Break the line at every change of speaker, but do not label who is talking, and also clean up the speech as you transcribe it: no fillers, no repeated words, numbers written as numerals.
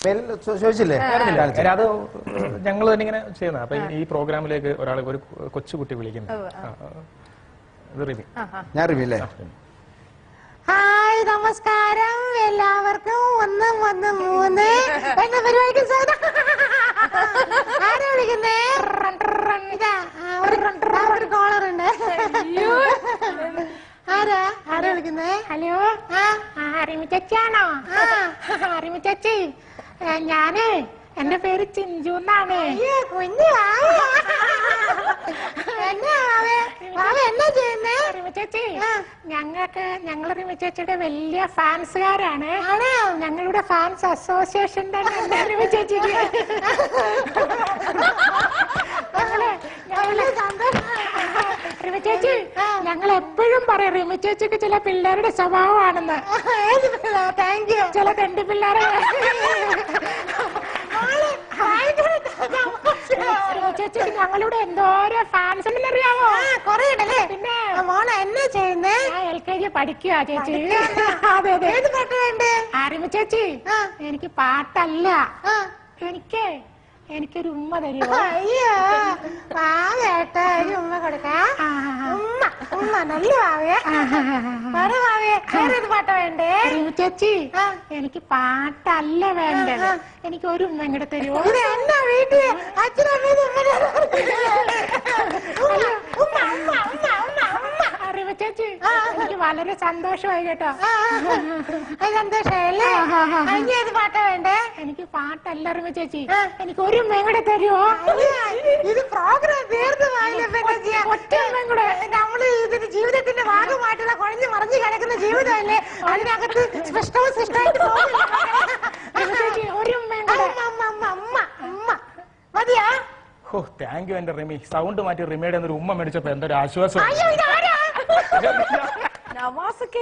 ചോദിച്ചില്ലേ?
അത് ഞങ്ങൾ തന്നെ ഇങ്ങനെ ചെയ്യുന്ന. അപ്പൊ ഈ പ്രോഗ്രാമിലേക്ക് ഒരാൾ ഒരു കൊച്ചുകുട്ടി വിളിക്കുന്നു.
ഞാൻ റിമി അല്ലേ?
ഹായ്, നമസ്കാരം എല്ലാവർക്കും. 1 1 3 എന്ന പരിപാടിക്ക് സ്വാഗതം. ആരാ വിളിക്കുന്നേ? ഒരു കോളറുണ്ട്. ആരാ വിളിക്കുന്നേ? ഹലോ, റിമി ചേച്ചിയാണോ? റിമി ചേച്ചി, ഞാനേ, എന്റെ പേര് ചിഞ്ചു എന്നാണ്. കുഞ്ഞു എന്നാ ചെയ്യുന്നേ? റിമി ചേച്ചി, ഞങ്ങൾ റിമി ചേച്ചിയുടെ വലിയ ഫാൻസുകാരാണ്. ഞങ്ങളുടെ ഫാൻസ് അസോസിയേഷന്റെ റിമി ചേച്ചിക്ക് റിമി ചേച്ചി, ഞങ്ങൾ എപ്പോഴും പറയും റിമി ചേച്ചിക്ക് ചില പിള്ളേരുടെ സ്വഭാവമാണെന്ന്. Thank you. ചില തെണ്ടി പിള്ളേരെ ചേച്ചിക്ക് ഞങ്ങളുടെ എന്തോരോ ഫാൻസ് ഉണ്ടെന്ന് അറിയാമോ? കൊറേ ഉണ്ടല്ലേ. പിന്നെ മോളെ എന്നാ ചെയ്യുന്നേ? LKG പഠിക്കുക ചേച്ചി. അതെ അതെ. ഏത് പാട്ട് വേണ്ടേ? റിമി ചേച്ചി, എനിക്ക് പാട്ടല്ല, എനിക്കൊരു ഉമ്മ തരുമോ? അയ്യോ, വാവേട്ടാ, ഒരു ഉമ്മ കൊടുക്കാം. ഉമ്മ നല്ല വാവേ. വേറേത് പാട്ടാ വേണ്ടേ? റിമി ചേച്ചി, എനിക്ക് പാട്ടല്ല വേണ്ടത്, എനിക്ക് ഒരു ഉമ്മ ഇങ്ങോട്ട് തരുമോ? എന്നാ വീട്ടിൽ അച്ഛനമ്മ റിമി ചേച്ചി, എനിക്ക് വളരെ സന്തോഷമായി കേട്ടോ. സന്തോഷമല്ലേ? ഏത് പാട്ടാ വേണ്ടേ? എനിക്ക് പാട്ടല്ല റിമി ചേച്ചി, എനിക്ക് ഒരു ഉമ്മയും കൂടെ തരുമോ? ഇത് പ്രോഗ്രാം തീർന്നു ഒറ്റ ഉമ്മയും കൂടെ. നമ്മള് ഇതിന്റെ ജീവിതത്തിന്റെ ഭാഗമായിട്ടുള്ള കുഴഞ്ഞു മറിഞ്ഞു കിടക്കുന്ന ജീവിതമല്ലേ, അതിനകത്ത് സ്പഷ്ടവും സൃഷ്ടമായിട്ട് ഒരു ഉമ്മയും കൂടെ. മതിയാ?
ഓ, താങ്ക് യു എന്റെ റിമി. സൗണ്ട് മാറ്റി റിമിയുടെ ഒരു ഉമ്മ മേടിച്ചപ്പോ എന്തൊരു ആശ്വാസം.
നവാസൊക്കെ